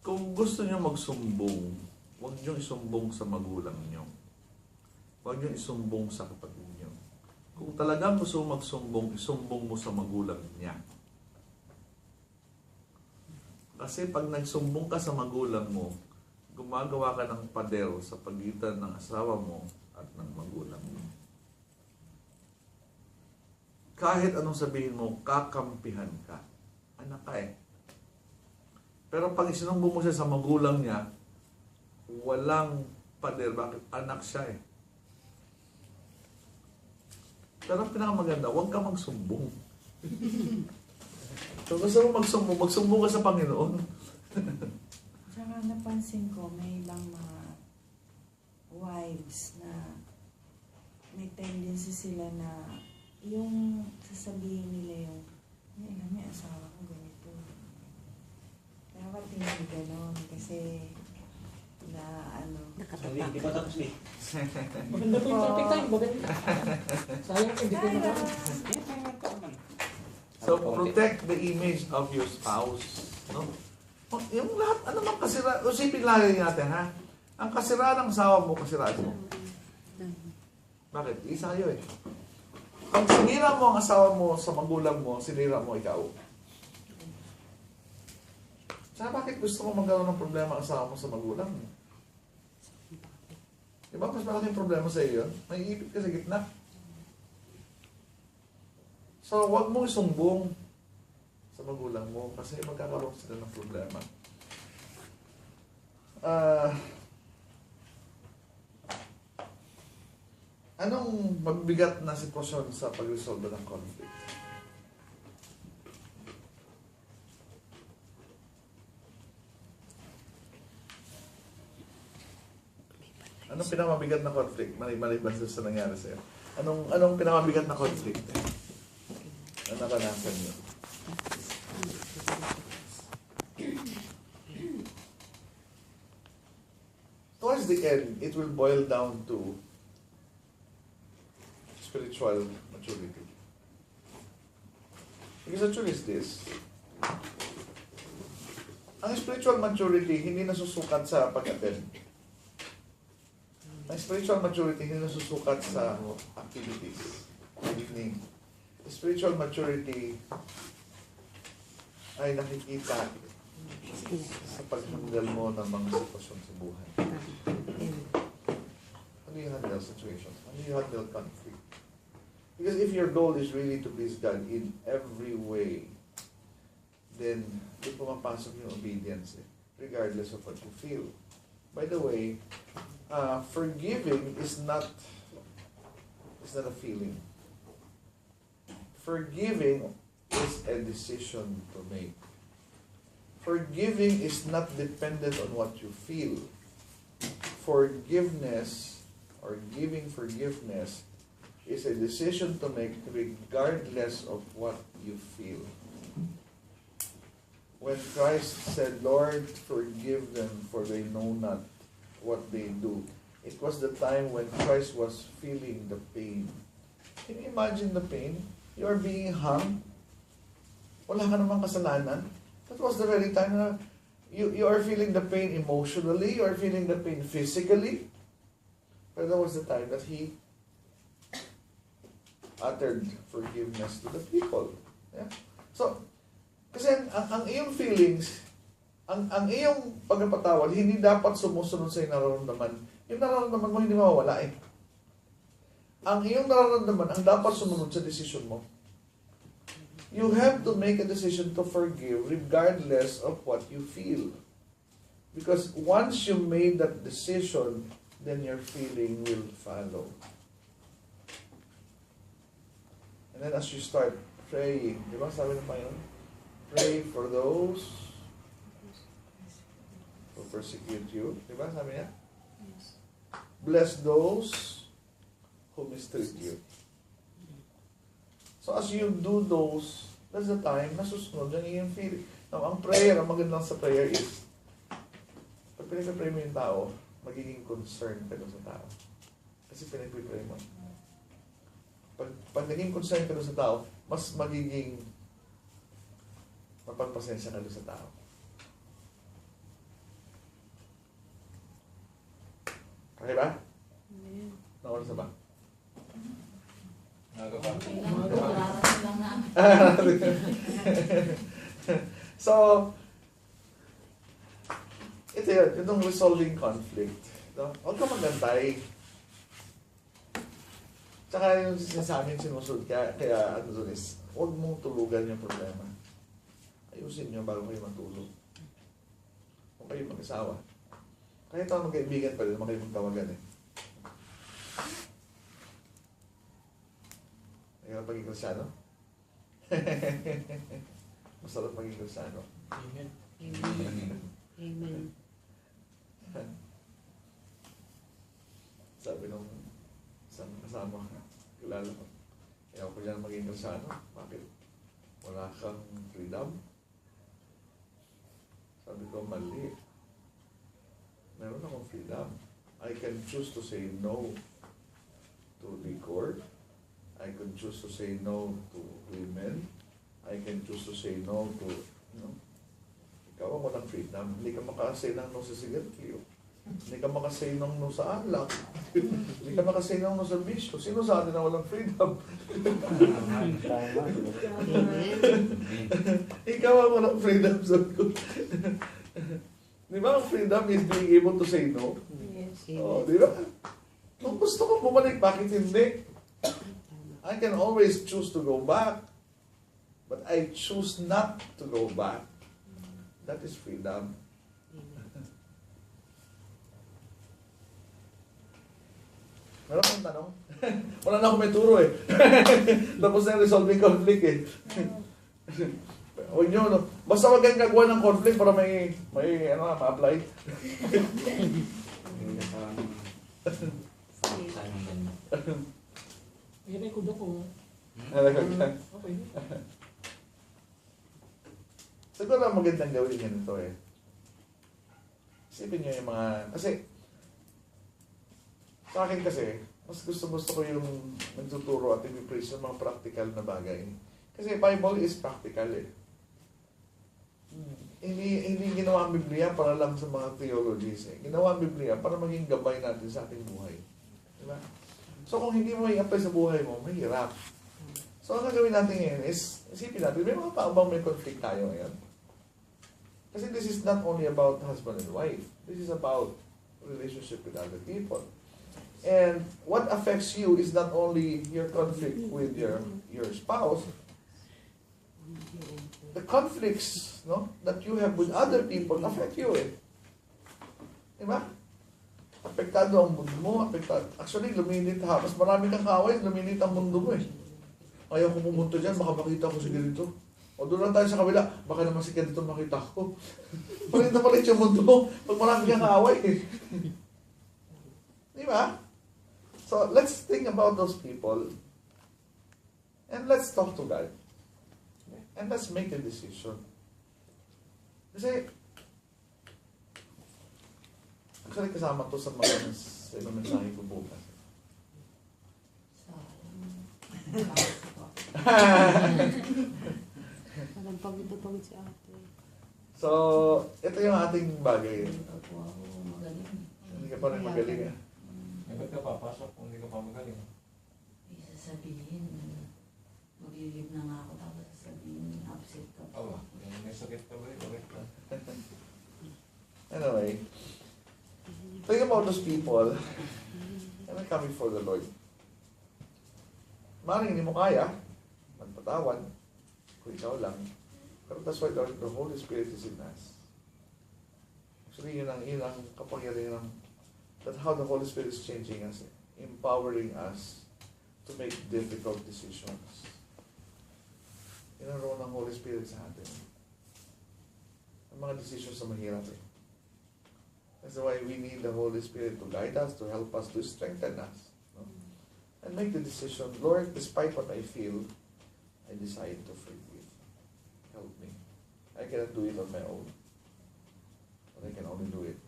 [SPEAKER 1] Kung gusto nyo magsumbong, huwag nyo isumbong sa magulang nyo. Huwag nyo isumbong sa kapatid nyo. Kung talagang gusto magsumbong, isumbong mo sa magulang niya. Kasi pag nagsumbong ka sa magulang mo, gumagawa ka ng pader sa pagitan ng asawa mo at ng magulang mo. Kahit anong sabihin mo, kakampihan ka. Anak ka eh. Pero pag isinumbong mo siya sa magulang niya, walang pader. Bakit? Anak siya eh. Pero ang pinakamaganda, huwag ka magsumbong. So gusto mo magsumbong ka sa Panginoon.
[SPEAKER 5] Tsaka napansin ko, may ibang mga wives na may tendency sila na yung sasabihin nila yung may asawa ko ganito. Dapat hindi ganon kasi na ano.
[SPEAKER 3] Sorry, hindi pa tapos eh.
[SPEAKER 4] Maganda po yung topic tayo. Maganda. Sayang hindi ko na
[SPEAKER 1] So, protect the image of your spouse. No? Yung lahat, ano mang kasira, usipin lagi natin, ha? Ang kasiraan ng asawa mo, kasiraan mo. Bakit? Isa kayo eh. Pag sinira mo ang asawa mo sa magulang mo, sinira mo ikaw. Saka bakit gusto mo magkaroon ng problema ang asawa mo sa magulang mo? Diba mas malaking problema sa iyo yun? May ipit ka sa gitna. So, huwag mong isumbong sa magulang mo kasi magkakaroon sila ng problema. Anong magbigat na sitwasyon sa pag-resolve ng conflict? Anong pinamabigat na conflict? Maliban sa nangyari sa'yo. Anong pinamabigat na conflict? Ano naranasan niyo? Towards the end, it will boil down to spiritual maturity. Because the truth is this, ang spiritual maturity hindi nasusukat sa pag-attend. Ang spiritual maturity hindi nasusukat sa activities. Meaning, spiritual maturity ay nakikita sa pag-handle mo ng mga sitwasyon sa buhay. How do you handle situations? How do you handle conflict? Because if your goal is really to please God in every way, then di pumapasok yung obedience, regardless of what you feel. By the way, forgiving is not a feeling. Forgiving is a decision to make. Forgiving is not dependent on what you feel. Forgiveness or giving forgiveness is a decision to make regardless of what you feel. When Christ said, Lord, forgive them for they know not what they do, it was the time when Christ was feeling the pain. Can you imagine the pain? You are being hung. Wala ka namang kasalanan. That was the very time na you are feeling the pain emotionally, you are feeling the pain physically. But that was the time that He uttered forgiveness to the people. Yeah? So, kasi ang iyong feelings, ang iyong pagpapatawad, hindi dapat sumusunod sa iyong nararamdaman. Yung nararamdaman mo, hindi mawawala eh. Ang iyong nararamdaman, ang dapat sumunod sa desisyon mo. You have to make a decision to forgive regardless of what you feel. Because once you made that decision, then your feeling will follow. And then as you start praying, di ba sabi ng Panginoon? Pray for those who persecute you. Di ba sabi niya? Bless those who mistreat you. So as you do those, that's the time na susunod yung feeling. Now, ang prayer, ang magandang sa prayer is, pag pinag-pray mo yung tao, magiging concerned ka doon sa tao. Kasi pinag-pray mo. Pag naging concerned ka doon sa tao, mas magiging mapagpasensya ka doon sa tao. Okay ba? Nakuha ba? So, ito yun, itong resolving conflict. No? Huwag ka magantay. Tsaka yung sinasabing sinusunod, kaya ano doon is, huwag mong tulugan yung problema. Ayusin nyo bago kayo matulog. Kung kayo mag-asawa. Kahit ako magkaibigan pa rin, naman kayo magtawagan eh. Mahirap paging Kristyano? Masarap paging Kristyano.
[SPEAKER 4] Amen.
[SPEAKER 2] Amen. Amen.
[SPEAKER 1] Sabi nung isang kasama ka. Kilala ko. Kaya ako dyan maging kasano. Bakit? Wala kang freedom? Sabi ko, mali. Meron akong freedom. I can choose to say no to liquor. I can choose to say no to women. I can choose to say no to, ikaw ang walang freedom. Hindi ka makasay ng no sa sigarilyo. Hindi ka makasay ng no sa alak. Hindi ka makasay ng no sa bisyo. Sino sa atin na walang freedom? Ikaw ang walang freedom. Di ba ang freedom is being able to say no?
[SPEAKER 5] Yes.
[SPEAKER 1] Oh, di ba? Kung gusto ko bumalik, bakit hindi? I can always choose to go back. But I choose not to go back. That is freedom. Meron akong tanong? Wala na akong may turo eh. Tapos na yung resolving conflict eh. Huwag nyo, no? Basta wag kayong gagawa ng conflict para ma-apply.
[SPEAKER 4] I-record ako. Okay.
[SPEAKER 1] Siguro ang magandang gawin ganito eh. Isipin nyo yung mga... Kasi, sa akin kasi, mas gusto ko yung nagtuturo at i-preach ng mga practical na bagay. Kasi Bible is practical eh. Hindi ginawa ang Biblia para lang sa mga theologies eh. Ginawa ang Biblia para maging gabay natin sa ating buhay. Diba? So kung hindi mo i-apply sa buhay mo, mahirap. So ang gagawin natin ngayon is, isipin natin, may mga paabang may conflict tayo ngayon. Kasi this is not only about husband and wife. This is about relationship with other people. And what affects you is not only your conflict with your spouse, the conflicts that you have with other people affect you eh. Diba? Apektado ang mundo mo, actually luminit ha, mas marami kang kaaway, luminit ang mundo mo eh. Ayaw ko pumunta dyan, baka makita ko si ganito. O doon lang tayo sa kabila, baka naman si ganito makita ko. Palit na palit yung mundo mo, pag marami kang kaaway eh. Diba? So, let's think about those people and let's talk to God. And let's make a decision. Kasi, actually kasama to sa mga mensahe ko bukas.
[SPEAKER 2] Parang pagod na pagod si ate.
[SPEAKER 1] So, ito yung ating bagay.
[SPEAKER 3] Magaling.
[SPEAKER 1] Hindi ka pa rin magaling eh.
[SPEAKER 6] Ba't ka papasok kung hindi ka pa magaling?
[SPEAKER 3] May sasabihin, mag-leave na nga ako tapos sasabihin, upset ka pa.
[SPEAKER 6] Oo, may sakit ka ba rin? Bakit ka?
[SPEAKER 1] Anyway, think about those people and they're coming for the Lord. Maring hindi mo kaya, magpatawan, kung ikaw lang. Pero that's why the Holy Spirit is in us. Actually, yun ang kapangyarihan ng that's how the Holy Spirit is changing us, empowering us to make difficult decisions. Yun ang role ng Holy Spirit sa atin. Ang mga decisions na mahirap eh. That's why we need the Holy Spirit to guide us, to help us, to strengthen us. No? And make the decision, Lord, despite what I feel, I decide to forgive. Help me. I cannot do it on my own. But I can only do it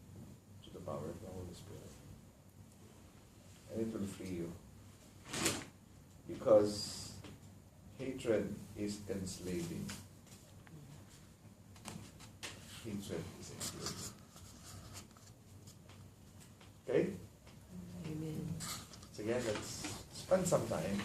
[SPEAKER 1] through the power of the Holy Spirit. And it will free you. Because hatred is enslaving. Hatred is enslaving. Okay?
[SPEAKER 2] Amen.
[SPEAKER 1] So again, let's spend some time